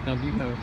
Now you go.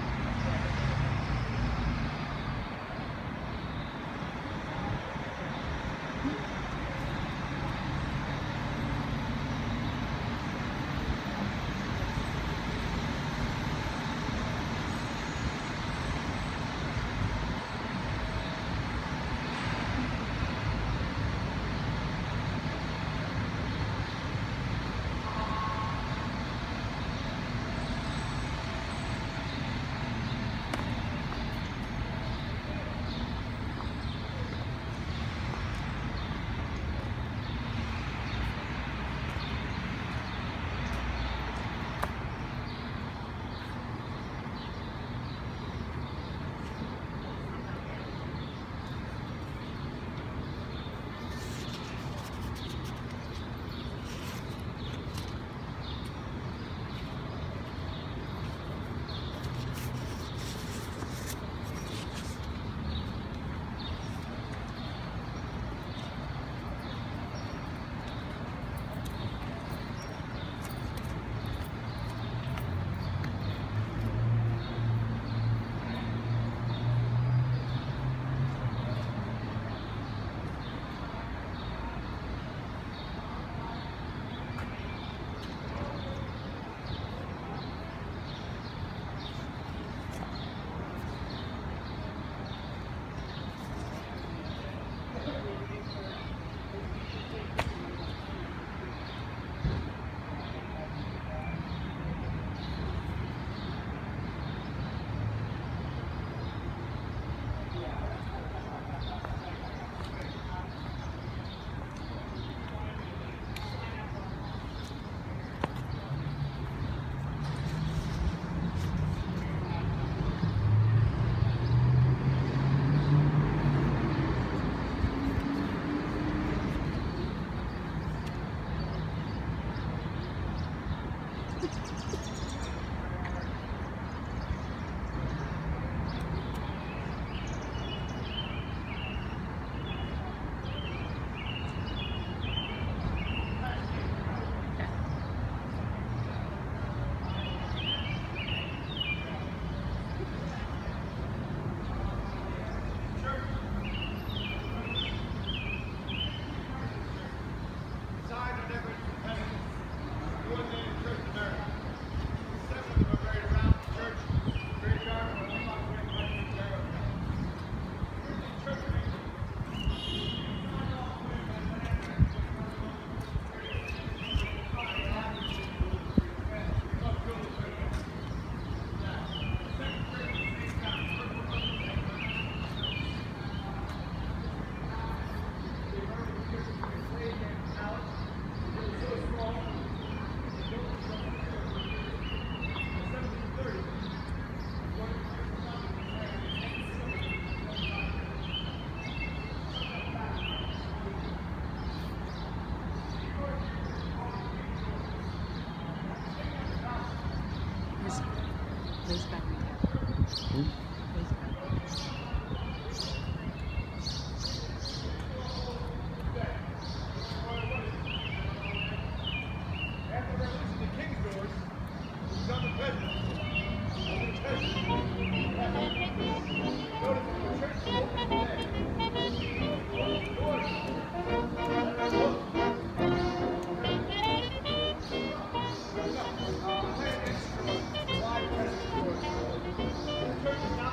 Church is not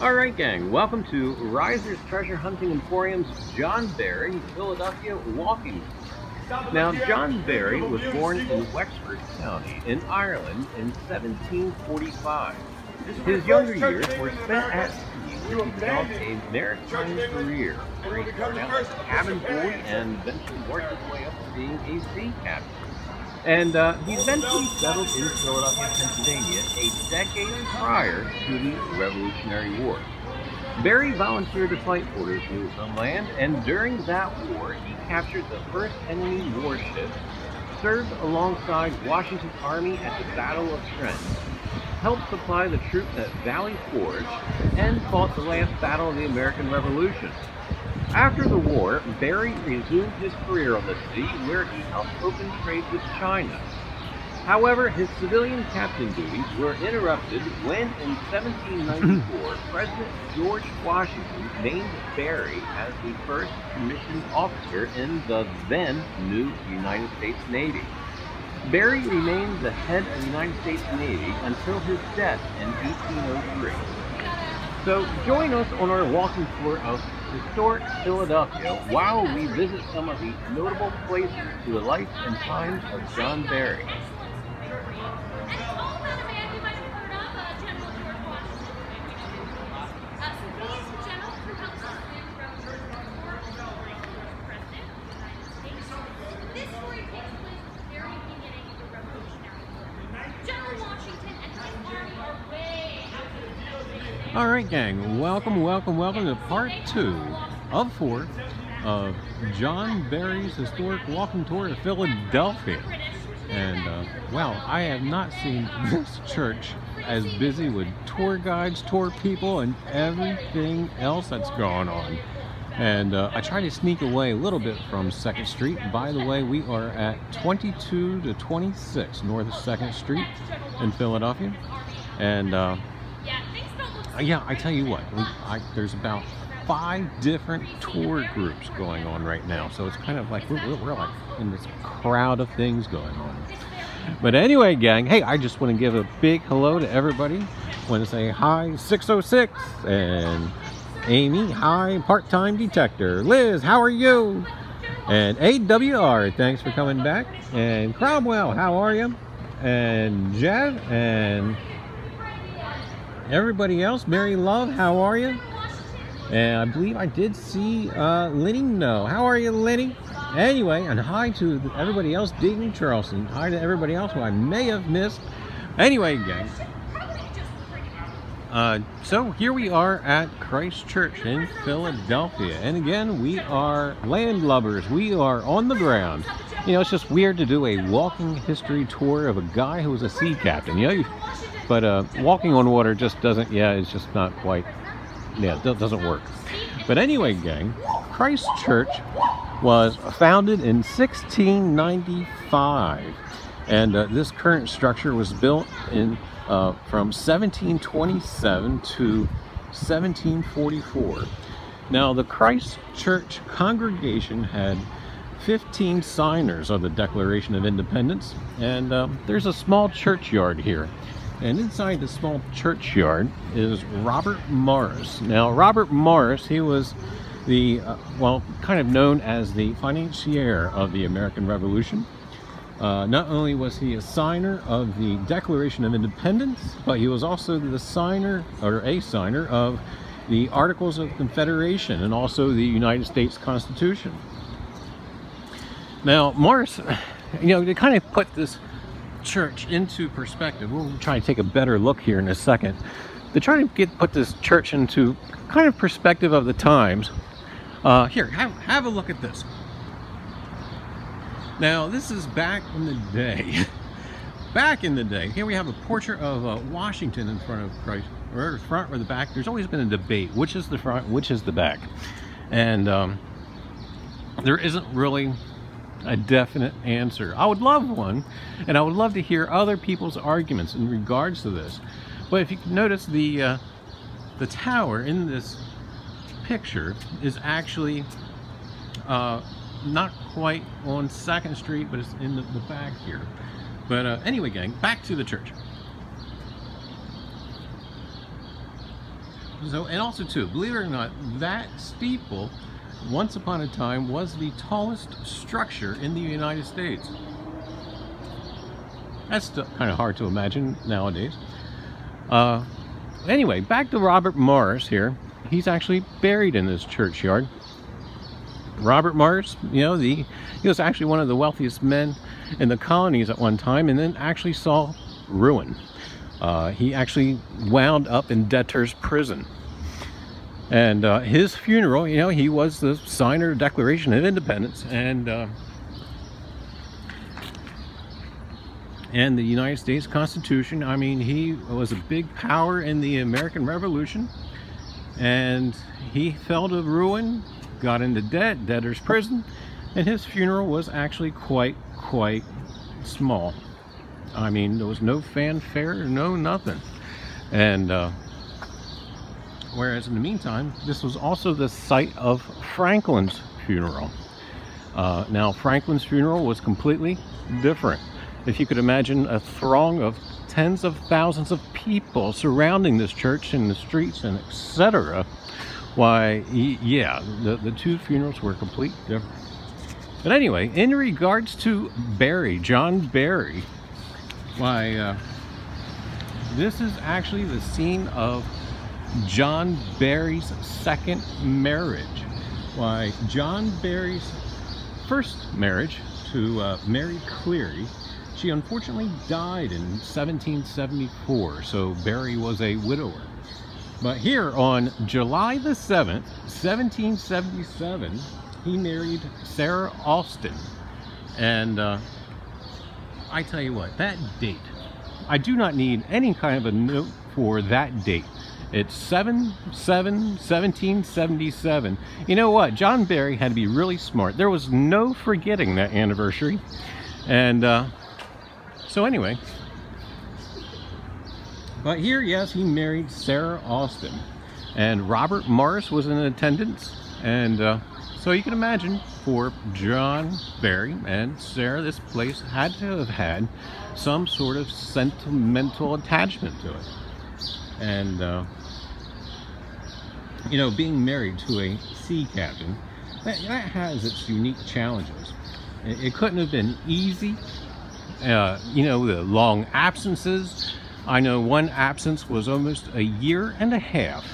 Alright gang, welcome to Reiser's Treasure Hunting Emporium's John Berry, Philadelphia walking tour. Now, John Berry was born in Wexford County in Ireland in 1745. His younger years were spent at sea where he developed a maritime career, where he started out as a cabin boy and eventually worked his way up to being a sea captain. And he eventually settled in Philadelphia, Pennsylvania, a decade prior to the Revolutionary War. Berry volunteered to fight for his new homeland, and during that war, he captured the first enemy warship, served alongside Washington's army at the Battle of Trent, helped supply the troops at Valley Forge, and fought the last battle of the American Revolution. After the war, Berry resumed his career on the sea, where he helped open trade with China. However, his civilian captain duties were interrupted when, in 1794, President George Washington named Berry as the first commissioned officer in the then new United States Navy. Berry remained the head of the United States Navy until his death in 1803. So join us on our walking tour of historic Philadelphia while we visit some of the notable places to the life and times of John Berry. Alright gang, welcome to part 2 of 4 of John Berry's historic walking tour of Philadelphia. And wow, I have not seen this church as busy with tour guides, tour people, and everything else that's going on. And I try to sneak away a little bit from 2nd Street. By the way, we are at 22 to 26 North 2nd Street in Philadelphia. And yeah, I tell you what, there's about 5 different tour groups going on right now, so it's kind of like we're like in this crowd of things going on. But anyway, gang, hey, I just want to give a big hello to everybody. I want to say hi, 606, and Amy, hi, part-time detector. Liz, how are you? And AWR, thanks for coming back. And Cromwell, how are you? And Jeff, and everybody else, Mary Love, how are you? And I believe I did see Lenny. No, how are you, Lenny? Anyway, and hi to everybody else, Dean Charleston. Hi to everybody else who I may have missed. Anyway, gang. So here we are at Christ Church in Philadelphia, and again, we are landlubbers. We are on the ground. You know, it's just weird to do a walking history tour of a guy who was a sea captain. You know, but walking on water just doesn't, yeah, it's just not quite, yeah, it doesn't work. But anyway, gang, Christ Church was founded in 1695, and this current structure was built in from 1727 to 1744. Now, the Christ Church congregation had 15 signers of the Declaration of Independence, and there's a small churchyard here. And inside the small churchyard is Robert Morris. Now, Robert Morris, he was the, well, kind of known as the financier of the American Revolution. Not only was he a signer of the Declaration of Independence, but he was also the signer, or a signer, of the Articles of Confederation and also the United States Constitution. Now, Morris, you know, to kind of put this church into perspective, we'll try to take a better look here in a second, to try to put this church into kind of perspective of the times. Here, have a look at this. Now, this is back in the day. Back in the day, here we have a portrait of Washington in front of Christ, or the front or the back. There's always been a debate, which is the front, which is the back, and there isn't really a definite answer. I would love one, and I would love to hear other people's arguments in regards to this. But if you can notice, the tower in this picture is actually not quite on 2nd Street, but it's in the back here. But anyway, gang, back to the church. So, and also too, believe it or not, that steeple once upon a time was the tallest structure in the United States. That's kind of hard to imagine nowadays. Anyway, back to Robert Morris here. He's actually buried in this churchyard. Robert Morris, you know, he was actually one of the wealthiest men in the colonies at one time, and then actually saw ruin. He actually wound up in debtor's prison. And his funeral, you know, he was the signer of the Declaration of Independence, and the United States Constitution. I mean, he was a big power in the American Revolution, and he fell to ruin, got into debt, debtor's prison, and his funeral was actually quite small. I mean, there was no fanfare, no nothing. And whereas in the meantime, this was also the site of Franklin's funeral. Now, Franklin's funeral was completely different. If you could imagine a throng of tens of thousands of people surrounding this church in the streets and etc., why, yeah, the two funerals were completely different. But anyway, in regards to Barry, John Barry, why, this is actually the scene of John Barry's second marriage. Why, John Barry's first marriage to Mary Cleary, she unfortunately died in 1774, so Barry was a widower. But here on July the 7th, 1777, he married Sarah Alston. And I tell you what, that date, I do not need any kind of a note for that date. It's 7/7/1777. You know what? John Barry had to be really smart. There was no forgetting that anniversary. And so anyway, but here, yes, he married Sarah Alston. And Robert Morris was in attendance. And so you can imagine, for John Barry and Sarah, this place had to have had some sort of sentimental attachment to it. And you know, being married to a sea captain, that has its unique challenges. It couldn't have been easy. You know, the long absences. I know one absence was almost a year and a half.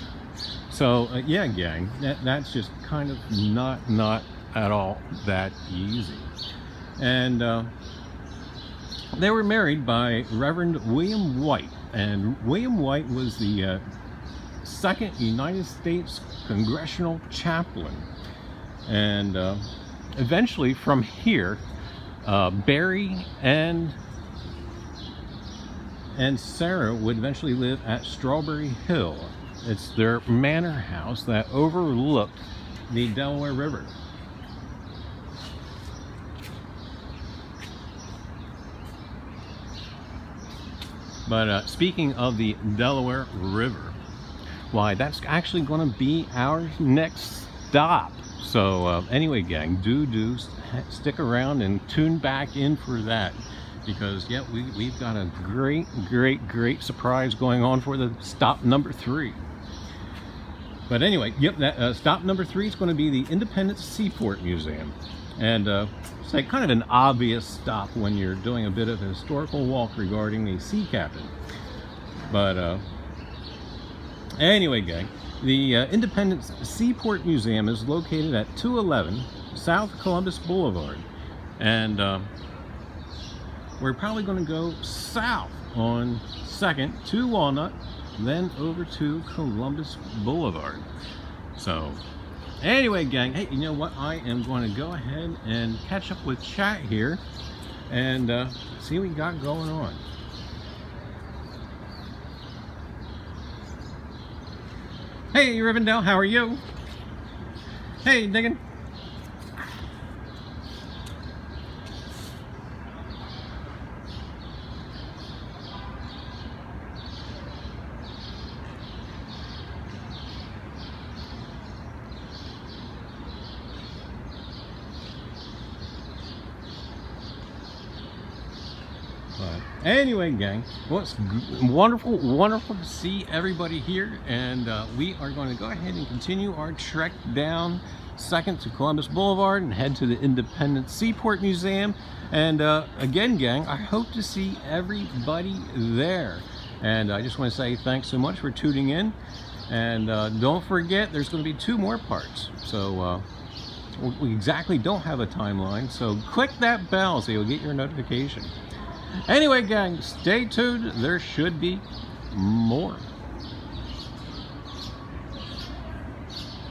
So yeah, gang, that's just kind of not at all that easy. And they were married by Reverend William White, and William White was the second United States congressional chaplain. And eventually from here, Barry and Sarah would eventually live at Strawberry Hill. It's their manor house that overlooked the Delaware River. But speaking of the Delaware River, why, that's actually going to be our next stop. So anyway, gang, do stick around and tune back in for that, because yeah, we've got a great surprise going on for the stop number 3. But anyway, yep, that stop number 3 is going to be the Independence Seaport Museum. And it's like kind of an obvious stop when you're doing a bit of a historical walk regarding the sea captain. But anyway, gang, the Independence Seaport Museum is located at 211 South Columbus Boulevard. And we're probably going to go south on 2nd to Walnut, then over to Columbus Boulevard. So anyway, gang, hey, you know what? I am going to go ahead and catch up with chat here and see what we got going on. Hey, Rivendell, how are you? Hey, Diggin. Anyway, gang, well, it's wonderful to see everybody here, and we are going to go ahead and continue our trek down 2nd to Columbus Boulevard and head to the Independence Seaport Museum. And again, gang, I hope to see everybody there. And I just want to say thanks so much for tuning in. And don't forget, there's going to be 2 more parts. So we exactly don't have a timeline, so click that bell so you'll get your notification. Anyway, gang, stay tuned. There should be more.